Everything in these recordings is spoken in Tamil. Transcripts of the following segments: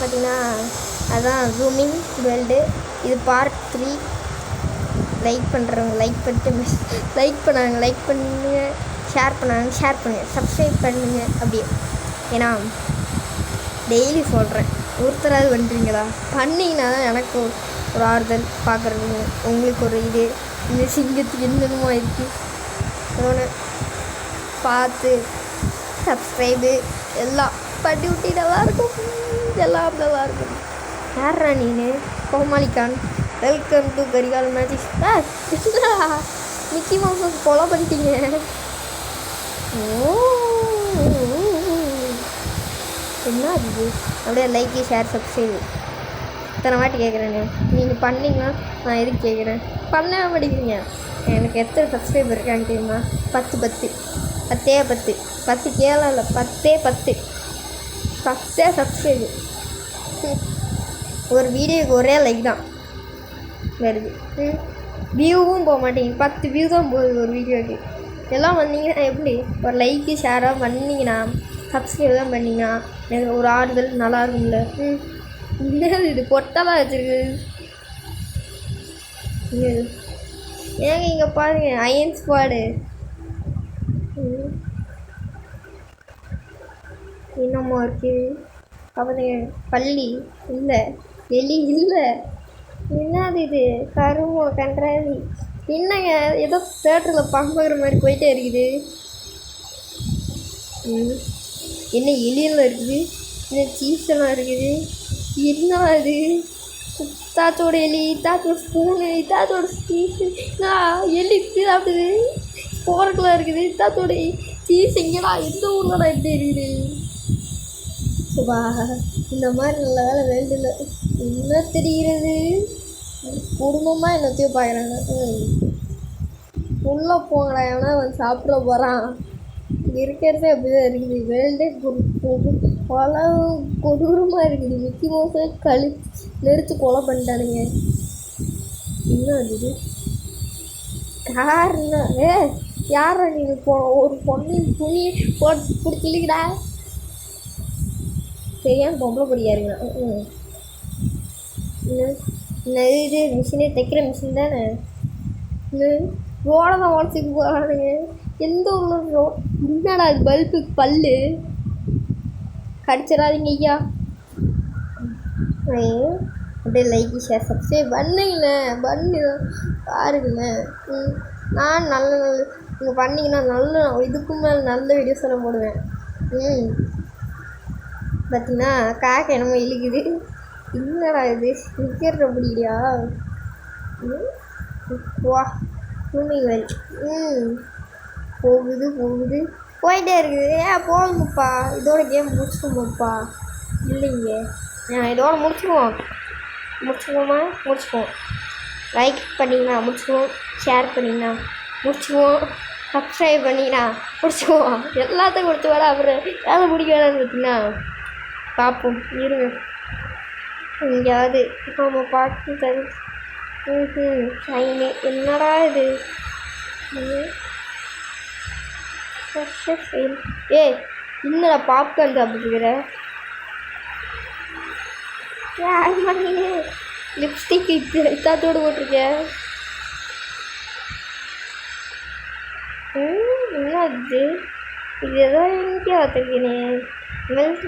பார்த்தீங்கன்னா அதுதான் ஜூமிங் வேர்ல்டு. இது பார்ட் 3. லைக் பண்ணுறவங்க லைக் பண்ணிட்டு லைக் பண்ணாங்க லைக் பண்ணுங்க, ஷேர் பண்ணாங்க ஷேர் பண்ணுங்கள், சப்ஸ்கிரைப் பண்ணுங்க. அப்படியே ஏன்னா டெய்லி சொல்கிறேன், ஒருத்தராவது பண்ணுறீங்களா? பண்ணிங்கன்னா தான் எனக்கு ஒரு ஆறுதல் பார்க்குறதுங்க, உங்களுக்கு ஒரு இது. இந்த சிங்கத்துக்கு என்னென்னமோ இருக்குது அதோட பார்த்து சப்ஸ்கிரைபு எல்லாம் பண்ணி விட்டு நல்லாயிருக்கும், எல்லாம் நல்லாயிருக்கும். யாரா நீனு? கோமாளிகான். Welcome to Karikal magic. Mickey மவுஸை கொலை பண்ணிட்டீங்க. என்ன அது? அப்படியே லைக்கு ஷேர் சப்ஸ்கிரைபு இத்தனை வாட்டி கேட்குறேங்க. நீங்கள் பண்ணிங்கன்னா நான் எதுக்கு கேட்குறேன்? பண்ண மாட்டேங்கிறீங்க. எனக்கு எத்தனை சப்ஸ்கிரைபர் இருக்காங்க தெரியுமா? 10 கேள இல்லை 10 சப்ஸ்கிரைபு. ஒரு வீடியோக்கு ஒரே லைக் தான் வருது, வியூவும் போக மாட்டேங்குது. 10 வியூ தான் போகுது ஒரு வீடியோக்கு. எல்லாம் வந்தீங்கன்னா எப்படி? ஒரு லைக்கு ஷேராக பண்ணிங்கன்னா, சப்ஸ்கிரைப் தான் பண்ணிங்கன்னா எனக்கு ஒரு ஆறுதல் நல்லா இருக்கும்ல. என்னது இது பொட்டெல்லாம் வச்சுருக்கு? ஏங்க இங்கே பாருங்க, அயன் ஸ்குவாடு. என்னமோ இருக்குது அவங்க. பள்ளி இல்லை, எலி இல்லை, என்னது இது? கருமோ கன்றாவி. என்னங்க ஏதோ தேட்டரில் பார்க்குற மாதிரி போயிட்டே இருக்குது. என்ன எலியெல்லாம் இருக்குது, என்ன சீஸெல்லாம் இருக்குது, என்ன அது? தாத்தோட எலி, தாத்தோட ஸ்பூனு, தாத்தோட சீஸு, எலி சாப்பிடுது, போறக்குலாம் இருக்குது. தாத்தோட சீஸ் எங்கடா? எந்த ஊர்லடா எப்படி இருக்குது? வா, இந்த மாதிரி நல்ல வேலை வேண்டில் என்ன தெரிகிறது? குடும்பமாக என்னத்தையும் பார்க்குறாங்க. உள்ளே போங்கடா, எவனா வந்து சாப்பிட போகிறான். இருக்கிறதே அப்படிதான் இருக்குது. வேல்டே பல கொடூரமாக இருக்குது. மிக்கி மவுஸை நெரிச்சு கொலை பண்ணிட்டானுங்க. என்ன அது? காரணம் யாரா நீங்கள் ஒரு பொண்ணு துணி போட்டு பிடிச்சிலிக்கடா? சரியான பொம்பளை பொடியா இருக்குண்ணா. இது மிஷினே தைக்கிற மிஷின் தானே. ரோட தான் உடச்சிட்டு போகிறானுங்க. எந்த ஊரில் ரோட்? என்னடா அது? பல்பு பல்லு கடிச்சிடாதீங்க ஐயா. அப்படியே லைக் ஷேர் சப்ஸ்கிரைப் பண்ணுங்களேன், பண்ணி பாருங்களேன். நான் நல்ல நீங்கள் பண்ணிங்கன்னா நல்ல இதுக்கு மேலே நல்ல வீடியோஸ் எல்லாம் போடுவேன். பார்த்தீங்கன்னா காக்கை என்னமோ இழுக்குது. என்னடா இது? நிற்கிற முடியலையா? வா ஸ்விம்மிங் வரி. போகுது போயிட்டே இருக்குது. போகுங்கப்பா, இதோட கேம் முடிச்சுக்கோங்கப்பா. இல்லைங்க, இதோட முடிச்சுக்குவோம். லைக் பண்ணிங்கன்னா முடிச்சுக்குவோம், ஷேர் பண்ணிங்கன்னா முடிச்சுக்குவோம், சப்ஸ்கிரைப் பண்ணிங்கன்னா முடிச்சுக்குவோம். எல்லாத்தையும் கொடுத்து வர அப்புறம் வேலை முடிக்க வேணான்னு பார்த்தீங்கன்னா பார்ப்போம். இருங்க எங்கேயாவது நம்ம பார்த்து தரு. சைனு என்னடா இது? என்னடா பாப்கார்ன் சாப்பிட்டுருக்குற? லிப்ஸ்டிக் இத்தாத்தோடு போட்டிருக்கேன். என்ன அது? இது ஏதோ எங்கேயோ பார்த்துருக்கேனே. மெல்ட்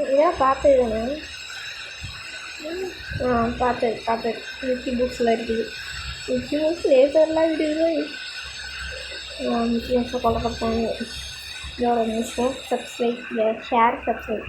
இதெல்லாம் பார்த்தது தானே? பார்த்தது மிக்கி புக்ஸில் இருக்குது. மிக்கி புக்ஸ் லேசர்லாம் விடுது. மிக்கி புக்ஸை கொலை பண்ணுறாங்க. இதோட நிமிஷம் சப்ஸ்கிரைப் ஷேர் சப்ஸ்கிரைப்